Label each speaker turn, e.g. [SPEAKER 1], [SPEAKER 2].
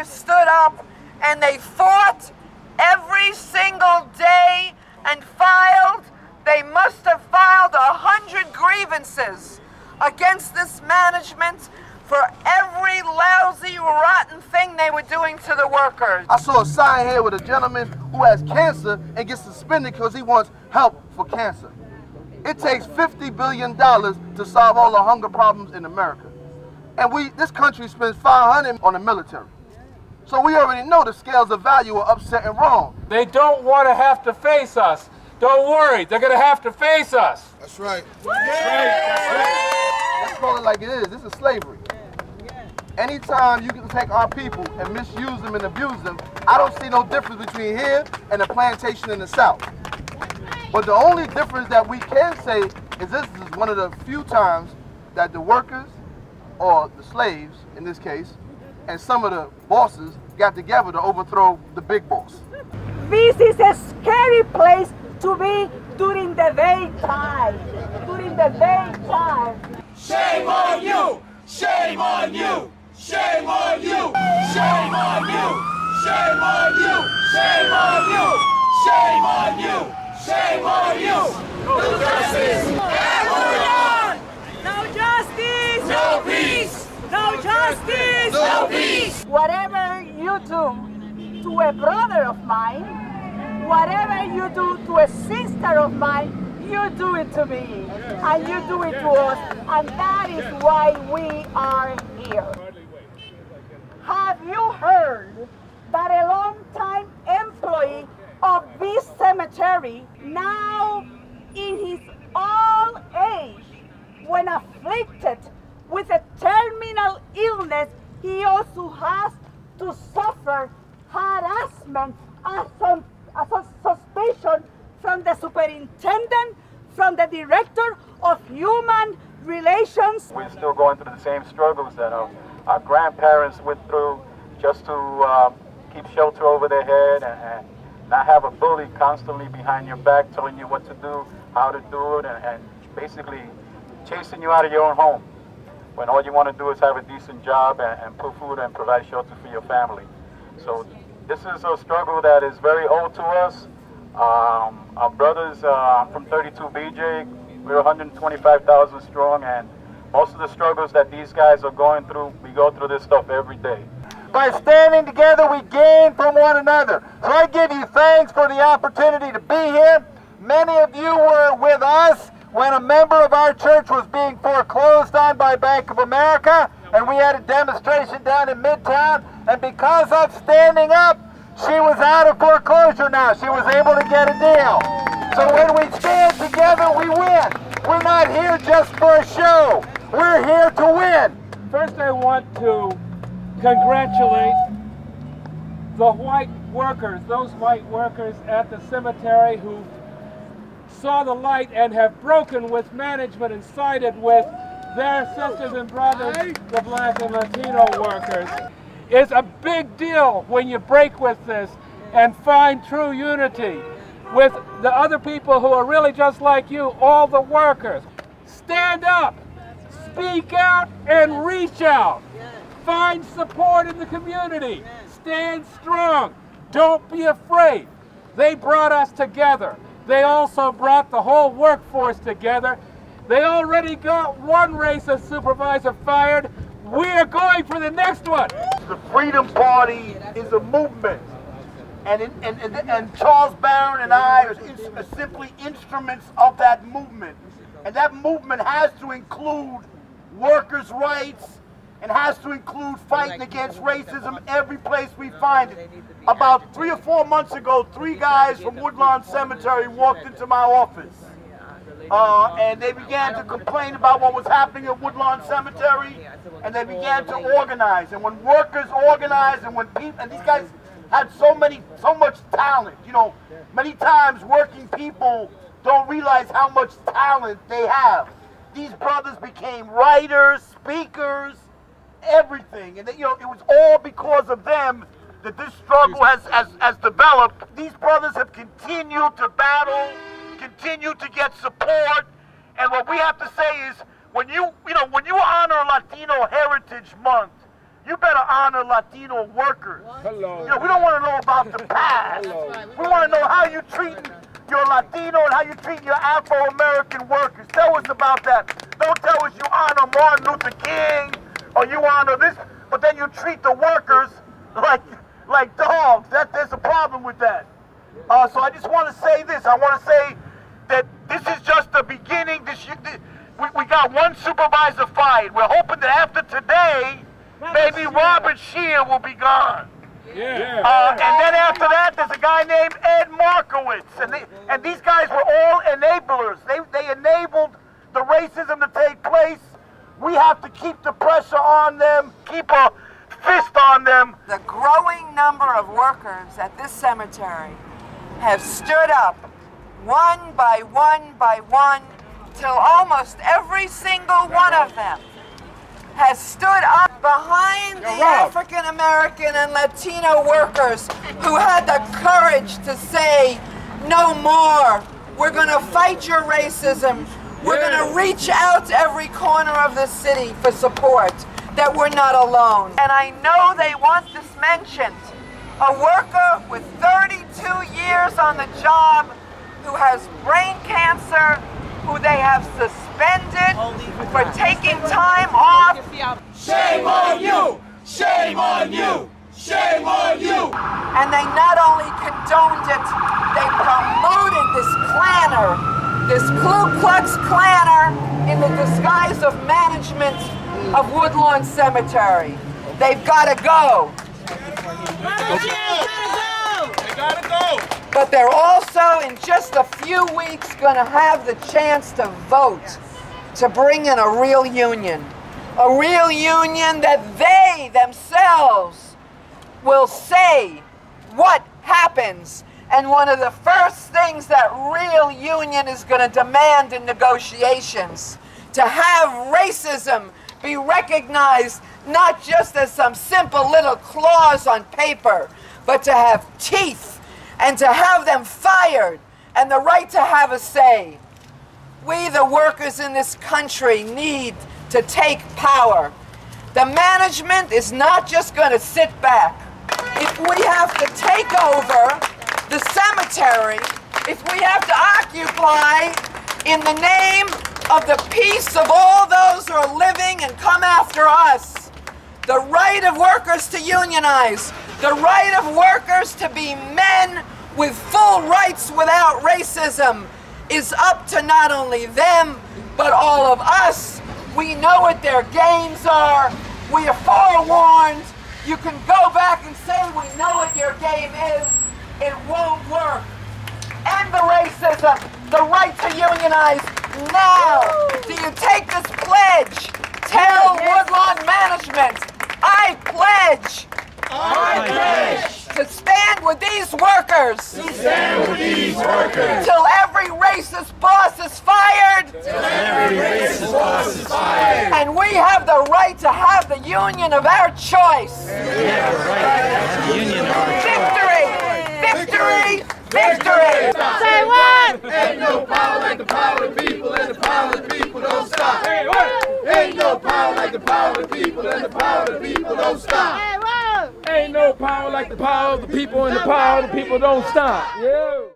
[SPEAKER 1] workers stood up and they fought every single day and filed. They must have filed 100 grievances against this management for every lousy, rotten thing they were doing to the workers.
[SPEAKER 2] I saw a sign here with a gentleman who has cancer and gets suspended because he wants help for cancer. It takes $50 billion to solve all the hunger problems in America. And this country spends $500 on the military. So we already know the scales of value are upset and wrong.
[SPEAKER 3] They don't want to have to face us. Don't worry, they're going to have to face us.
[SPEAKER 2] That's right. Let's call it like it is. This is slavery. Anytime you can take our people and misuse them and abuse them, I don't see no difference between here and a plantation in the South. But the only difference that we can say is this is one of the few times that the workers, or the slaves in this case, and some of the bosses got together to overthrow the big boss.
[SPEAKER 4] This is a scary place to be during the daytime. During the daytime.
[SPEAKER 5] Shame on you! Shame on you! Shame on you! Shame on you! Shame on you! Shame on you! Shame on you! Shame on you! No justice! Everyone!
[SPEAKER 4] No justice!
[SPEAKER 5] No peace!
[SPEAKER 4] No justice!
[SPEAKER 5] No peace!
[SPEAKER 4] Whatever you do to a brother of mine, whatever you do to a sister of mine, you do it to me, and you do it to us, and that is why we are here. Have you heard that a long-time employee of this cemetery, now in his old age, when afflicted with a terminal illness, he also has to suffer harassment as a suspicion from the superintendent, from the director of human relations?
[SPEAKER 3] We're still going through the same struggles that our grandparents went through, just to keep shelter over their head and not have a bully constantly behind your back telling you what to do, how to do it, and basically chasing you out of your own home when all you want to do is have a decent job and put food and provide shelter for your family. So this is a struggle that is very old to us. Our brothers, I'm from 32 BJ, we're 125,000 strong, and most of the struggles that these guys are going through, we go through this stuff every day.
[SPEAKER 6] By standing together, we gain from one another. So I give you thanks for the opportunity to be here. Many of you were with us when a member of our church was being foreclosed on by Bank of America, and we had a demonstration down in Midtown, and because of standing up, she was out of foreclosure now. She was able to get a deal. So when we stand together, we win. We're not here just for a show. We're here to win.
[SPEAKER 3] First, I want to congratulate the white workers, those white workers at the cemetery who saw the light and have broken with management and sided with their sisters and brothers, the Black and Latino workers. It's a big deal when you break with this and find true unity with the other people who are really just like you, all the workers. Stand up, speak out, and reach out. Find support in the community. Stand strong. Don't be afraid. They brought us together. They also brought the whole workforce together. They already got one racist supervisor fired. We are going for the next one.
[SPEAKER 6] The Freedom Party is a movement. And Charles Barron and I are simply instruments of that movement. And that movement has to include workers' rights and has to include fighting against racism every place we find it. About 3 or 4 months ago, 3 guys from Woodlawn Cemetery walked into my office. And they began to complain about what was happening at Woodlawn Cemetery, and they began to organize. And when workers organize, and when people, and these guys had so much talent, you know, many times working people don't realize how much talent they have. These brothers became writers, speakers, everything, and you know, it was all because of them that this struggle has developed. These brothers have continued to battle, continue to get support, and what we have to say is when you honor Latino Heritage Month, you better honor Latino workers.
[SPEAKER 3] Hello.
[SPEAKER 6] You know, we don't want to know about the past. We want to know how you treating your Latino and how you treating your Afro-American workers. Tell us about that. Don't tell us you honor Martin Luther King or you honor this, but then you treat the workers like dogs. There's a problem with that. So I just want to say this. I want to say that this is just the beginning. We got one supervisor fired. We're hoping that after today, maybe Robert Shear will be gone.
[SPEAKER 3] Yeah.
[SPEAKER 6] And then after that, there's a guy named Ed Markowitz. And these guys were all enablers. They enabled the racism to take place. We have to keep the pressure on them, keep a fist on them.
[SPEAKER 1] The growing number of workers at this cemetery have stood up one by one, till almost every single one of them has stood up behind the African American and Latino workers who had the courage to say, no more, we're going to fight your racism, we're going to reach out to every corner of the city for support, that we're not alone. And I know they want this mentioned. A worker with 32 years on the job who has brain cancer, who they have suspended for taking time off.
[SPEAKER 5] Shame on you! Shame on you! Shame on you!
[SPEAKER 1] And they not only condoned it, they promoted this Klanner, this Ku Klux Klanner in the disguise of management of Woodlawn Cemetery. They've got to go.
[SPEAKER 5] They gotta go!
[SPEAKER 1] But they're also, in just a few weeks, going to have the chance to vote to bring in a real union. A real union that they themselves will say what happens. And one of the first things that real union is going to demand in negotiations, to have racism be recognized not just as some simple little clause on paper, but to have teeth and to have them fired and the right to have a say. We, the workers in this country, need to take power. The management is not just going to sit back. If we have to take over the cemetery, if we have to occupy in the name of the peace of all those who are living and come after us, the right of workers to unionize, the right of workers to be men with full rights without racism is up to not only them, but all of us. We know what their games are. We are forewarned. You can go back and say we know what your game is. It won't work. End the racism, the right to unionize now. Do you take this pledge? Tell Woodlawn management, I pledge.
[SPEAKER 5] I pledge
[SPEAKER 1] To stand with these workers.
[SPEAKER 5] to stand with these workers
[SPEAKER 1] Till every racist boss is fired.
[SPEAKER 5] till every racist boss is fired.
[SPEAKER 1] And we have the right to have the union of our choice. Victory! Victory! Victory!
[SPEAKER 4] Say what?
[SPEAKER 5] Ain't no power like the power of the people, and the power of the people don't stop. Ain't no power like the power of the people, and the power of the people don't stop.
[SPEAKER 3] Ain't no power like the power of the people, and the power of the people don't stop. Yeah.